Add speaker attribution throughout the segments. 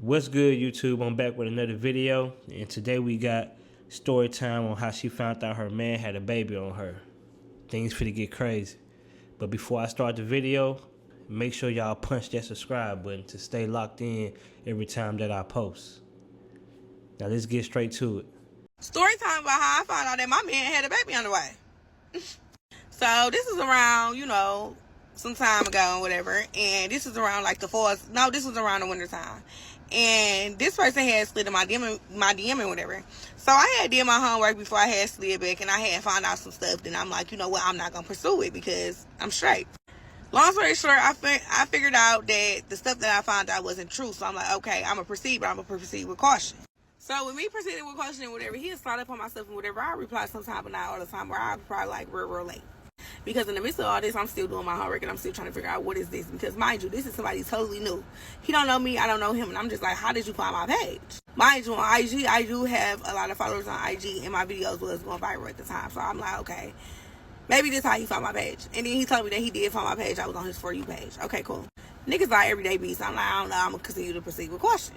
Speaker 1: What's good, YouTube? I'm back with another video, and today we got story time on how she found out her man had a baby on her. Things finna get crazy. But before I start the video, make sure y'all punch that subscribe button to stay locked in every time that I post. Now let's get straight to it.
Speaker 2: Story time about how I found out that my man had a baby on the way. So this is around, some time ago or whatever. And this is around like the fall. No, this was around the winter time. And this person had slid in my DM and whatever. So I had did my homework before I had slid back, and I had found out some stuff. Then I'm like, you know what? I'm not gonna pursue it because I'm straight. Long story short, I figured out that the stuff that I found out wasn't true. So I'm like, okay, I'm gonna proceed, but I'm gonna proceed with caution. So with me proceeding with caution and whatever, he had slid up on my stuff and whatever. I reply sometime, but not all the time. Where I reply like real late. Because in the midst of all this, I'm still doing my homework and I'm still trying to figure out what is this. Because mind you, this is somebody totally new. He don't know me, I don't know him, and I'm just like, how did you find my page? Mind you, on IG, I do have a lot of followers on IG, and my videos was going viral at the time. So I'm like, okay, maybe this is how he found my page. And then he told me that he did find my page. I was on his For You page. Okay, cool. Niggas like everyday beats. I'm like, I don't know, I'm gonna continue to proceed with caution.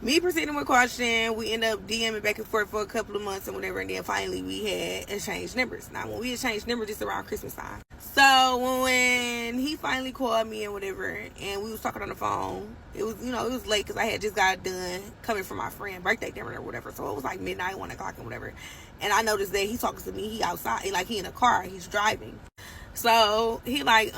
Speaker 2: Me proceeding with caution, we end up DMing back and forth for a couple of months and whatever, and then finally we had exchanged numbers. Now, when we exchanged numbers, just around Christmas time. So when he finally called me and whatever, and we was talking on the phone, it was, it was late because I had just got done coming from my friend's birthday dinner or whatever. So it was like midnight, 1 o'clock and whatever. And I noticed that he talking to me, he outside, like he in a car, he's driving. So he like,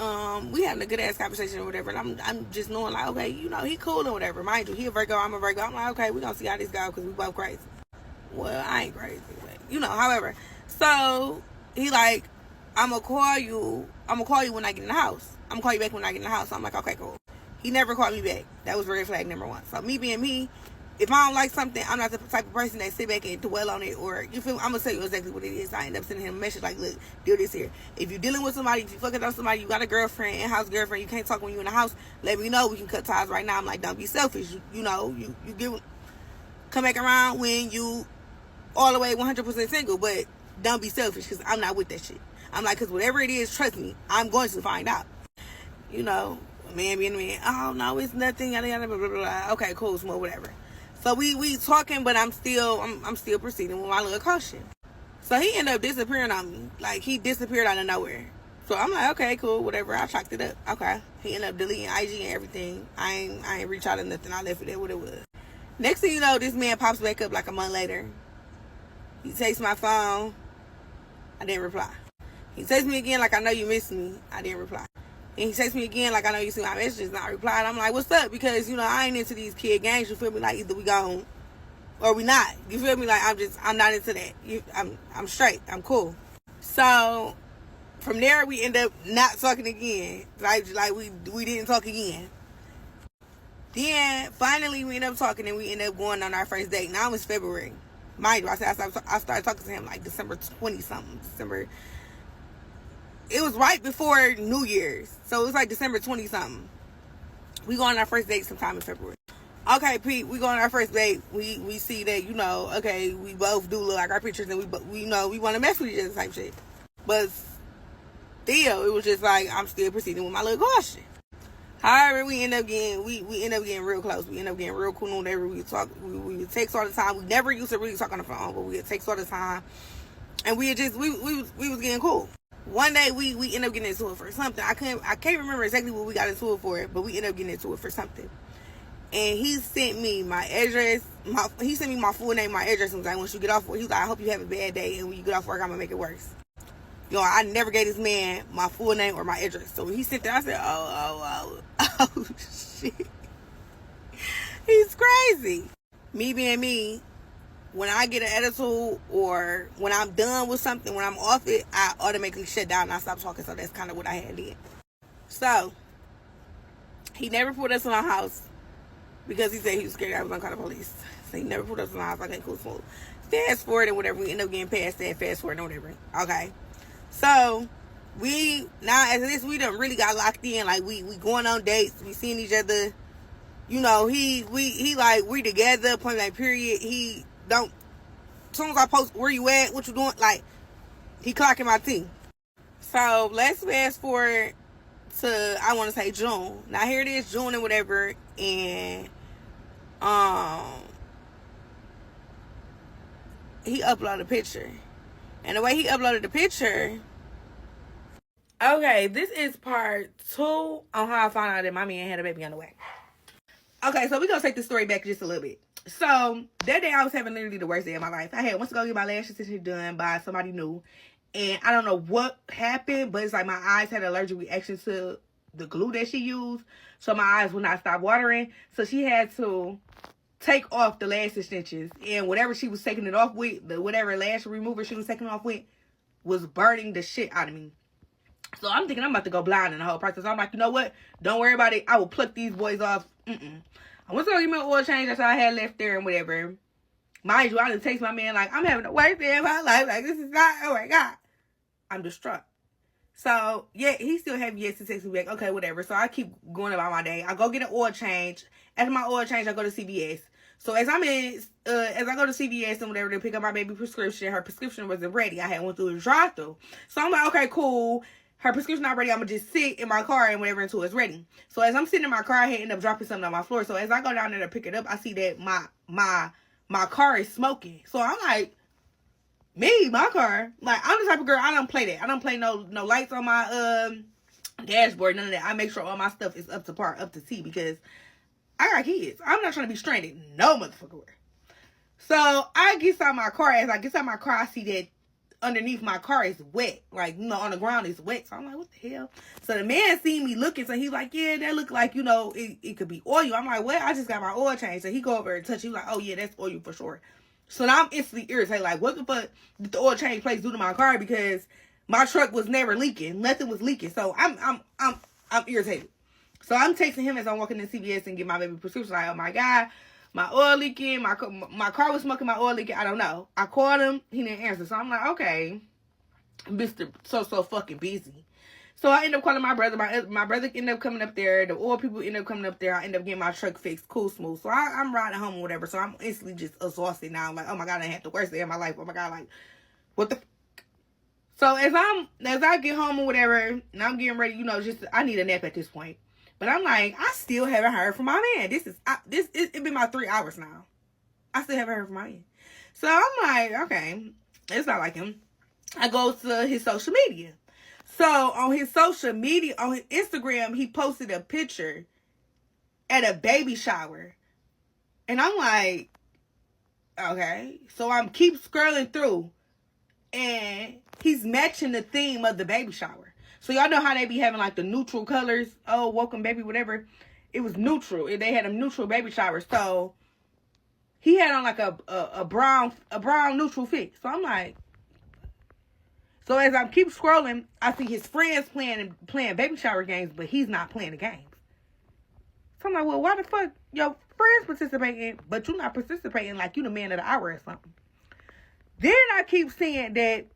Speaker 2: we having a good ass conversation or whatever, and I'm just knowing like, okay, he cool or whatever. Mind you, he a Virgo, I'm a Virgo. I'm like, okay, we gonna see how this go because we both crazy. Well, I ain't crazy, but however. So he like, I'm gonna call you when I get in the house. I'm gonna call you back when I get in the house. So I'm like, okay, cool. He never called me back. That was red flag number one. So me being me, if I don't like something, I'm not the type of person that sit back and dwell on it, or you feel me? I'm gonna tell you exactly what it is. I end up sending him a message like, look, do this here. If you're dealing with somebody, if you fucking up somebody, you got a girlfriend, in-house girlfriend, you can't talk when you in the house, let me know. We can cut ties right now. I'm like, don't be selfish. You come back around when you all the way 100% single, but don't be selfish because I'm not with that shit. I'm like, because whatever it is, trust me, I'm going to find out. Man being a man, oh no, it's nothing, yada yada blah blah blah. Okay, cool, small, whatever. So we talking, but I'm still proceeding with my little caution. So he ended up disappearing on me. Like, he disappeared out of nowhere. So I'm like, okay, cool, whatever. I chalked it up. Okay. He ended up deleting IG and everything. I ain't reach out or nothing. I left it at what it was. Next thing you know, this man pops back up like a month later. He takes my phone. I didn't reply. He texts me again like, I know you missed me. I didn't reply. And he texts me again like, I know you see my messages, and I replied. I'm like, what's up? Because, I ain't into these kid games. You feel me? Like, either we gone or we not. You feel me? Like, I'm not into that. I'm straight. I'm cool. So from there, we end up not talking again. Like we didn't talk again. Then finally we end up talking, and we end up going on our first date. Now it's February. Mind you, I started talking to him like December 20-something. It was right before New Year's. So it was like December 20-something. We go on our first date sometime in February. Okay, Pete, we go on our first date. We see that, okay, we both do look like our pictures, and we want to mess with each other type shit. But still, it was just like, I'm still proceeding with my little caution. However, we end up getting real close. We end up getting real cool and whatever. We talk, we would text all the time. We never used to really talk on the phone, but we would text all the time. And we was getting cool. One day we ended up getting into it for something. I can't remember exactly what we got into it for, but we ended up getting into it for something. And he sent me my address. He sent me my full name, my address, and was like, once you get off work, he was like, I hope you have a bad day, and when you get off work, I'm gonna make it worse. I never gave this man my full name or my address. So when he sent that, I said, oh shit. He's crazy. Me being me, when I get an attitude or when I'm done with something, when I'm off it, I automatically shut down and I stop talking. So that's kind of what I had did. So he never put us in our house because he said he was scared I was gonna call the police. So he never put us in our house. Okay, cool, smooth. Fast forward and whatever. We end up getting past that. Fast forward and whatever. Okay. So we now as this we done really got locked in. Like we going on dates. We seeing each other. He like we together. Point blank period. He don't. As soon as I post where you at, what you doing, like he clocking my team. So let's fast forward to I want to say June. Now here it is, June and whatever, and he uploaded a picture. And the way he uploaded the picture... Okay, this is part 2 on how I found out that my man had a baby on the way. Okay, so we're going to take the story back just a little bit. So, that day I was having literally the worst day of my life. I had went to go get my lash extension done by somebody new. And I don't know what happened, but it's like my eyes had an allergic reaction to the glue that she used. So my eyes would not stop watering. So she had to take off the lash extensions. And whatever she was taking it off with, whatever lash remover she was taking off with, was burning the shit out of me. So I'm thinking I'm about to go blind in the whole process. I'm like, you know what? Don't worry about it. I will pluck these boys off. I went to go give me an oil change. That's all I had left there and whatever. Mind you, I done text my man like, I'm having the worst day of my life. Like, this is not, oh my God. I'm distraught. So, yeah, he still have yet to text me back. Okay, whatever. So I keep going about my day. I go get an oil change. After my oil change, I go to CVS. So as I go to CVS and whatever to pick up my baby prescription, her prescription wasn't ready. I had went through the drive-thru. So I'm like, okay, cool. Her prescription not ready. I'm gonna just sit in my car and whatever until it's ready. So as I'm sitting in my car, I had ended up dropping something on my floor. So as I go down there to pick it up, I see that my car is smoking. So I'm like, my car. Like, I'm the type of girl, I don't play that. I don't play no lights on my dashboard, none of that. I make sure all my stuff is up to par, up to T, because I got kids. I'm not trying to be stranded no motherfucker where. So I get out my car. As I get out my car, I see that underneath my car is wet. Like, on the ground is wet. So I'm like, what the hell? So the man seen me looking. So he's like, yeah, that look like, it could be oil. I'm like, what? I just got my oil change. So he go over and touch. He's like, oh, yeah, that's oil for sure. So now I'm instantly irritated. Like, what the fuck did the oil change place do to my car? Because my truck was never leaking. Nothing was leaking. So I'm irritated. So I'm texting him as I'm walking to CVS and get my baby prescription. Like, oh my God, my oil leaking. My car was smoking, my oil leaking. I don't know. I called him. He didn't answer. So I'm like, okay, Mr. So fucking busy. So I end up calling my brother. My brother ended up coming up there. The oil people ended up coming up there. I end up getting my truck fixed, cool, smooth. So I'm riding home or whatever. So I'm instantly just exhausted now. I'm like, oh my God, I had the worst day of my life. Oh my God, like, what the So as I get home or whatever, and I'm getting ready, I need a nap at this point. But I'm like, I still haven't heard from my man. It's been about 3 hours now. I still haven't heard from my man. So I'm like, okay, it's not like him. I go to his social media. So on his social media, on his Instagram, he posted a picture at a baby shower. And I'm like, okay. So I'm keep scrolling through. And he's matching the theme of the baby shower. So y'all know how they be having like the neutral colors. Oh, welcome baby, whatever. It was neutral. They had a neutral baby shower. So he had on like a brown neutral fit. So I'm like, so as I keep scrolling, I see his friends playing baby shower games, but he's not playing the games. So I'm like, well, why the fuck your friends participating, but you not participating like you the man of the hour or something? Then I keep seeing that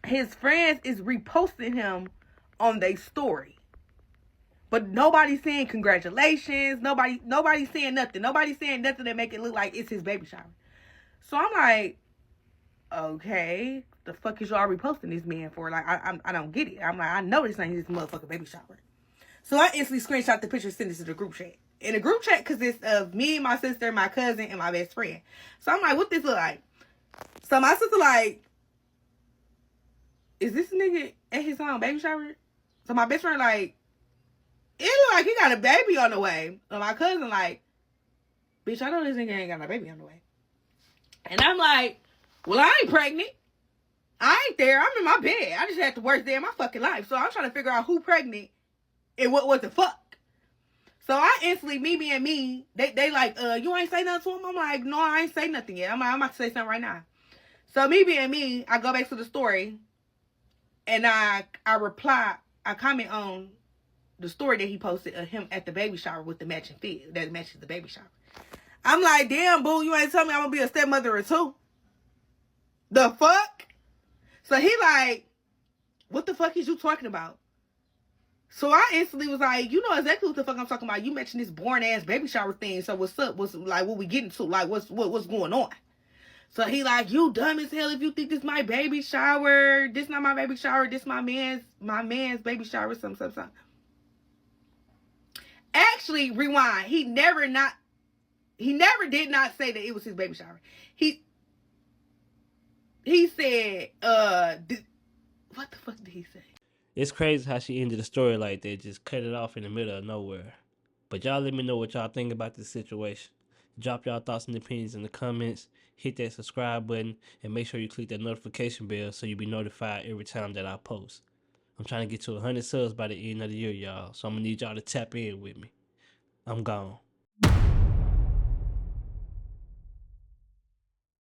Speaker 2: his friends is reposting him on their story. But nobody's saying congratulations. Nobody's saying nothing. Nobody's saying nothing that make it look like it's his baby shower. So I'm like, okay, the fuck is y'all reposting this man for? Like, I don't get it. I'm like, I know this ain't his motherfucking baby shower. So I instantly screenshot the picture and sent it to the group chat. And the group chat consists of me, my sister, my cousin, and my best friend. So I'm like, what this look like? So my sister like, is this nigga at his own baby shower? So my best friend like, it look like he got a baby on the way. So my cousin like, bitch, I know this nigga ain't got no baby on the way. And I'm like, well, I ain't pregnant. I ain't there. I'm in my bed. I just had the worst day of my fucking life. So I'm trying to figure out who pregnant and what the fuck. So I instantly, me being me, they like, you ain't say nothing to him? I'm like, no, I ain't say nothing yet. I'm about to say something right now. So me being me, I go back to the story and I comment on the story that he posted of him at the baby shower with the matching fit that matches the baby shower. I'm like, damn, boo, you ain't tell me I'm gonna be a stepmother or two. The fuck? So he like, what the fuck is you talking about? So I instantly was like, you know exactly what the fuck I'm talking about. You mentioned this boring ass baby shower thing. So what's up? What's like what we getting to? Like what's going on? So he like, you dumb as hell if you think this my baby shower. This not my baby shower. This my man's baby shower. Something. Actually, rewind. He never did not say that it was his baby shower. He said, what the fuck did he say?
Speaker 1: It's crazy how she ended the story like that, just cut it off in the middle of nowhere. But y'all let me know what y'all think about this situation. Drop y'all thoughts and opinions in the comments. Hit that subscribe button and make sure you click that notification bell so you'll be notified every time that I post. I'm trying to get to 100 subs by the end of the year, y'all. So I'm going to need y'all to tap in with me. I'm gone.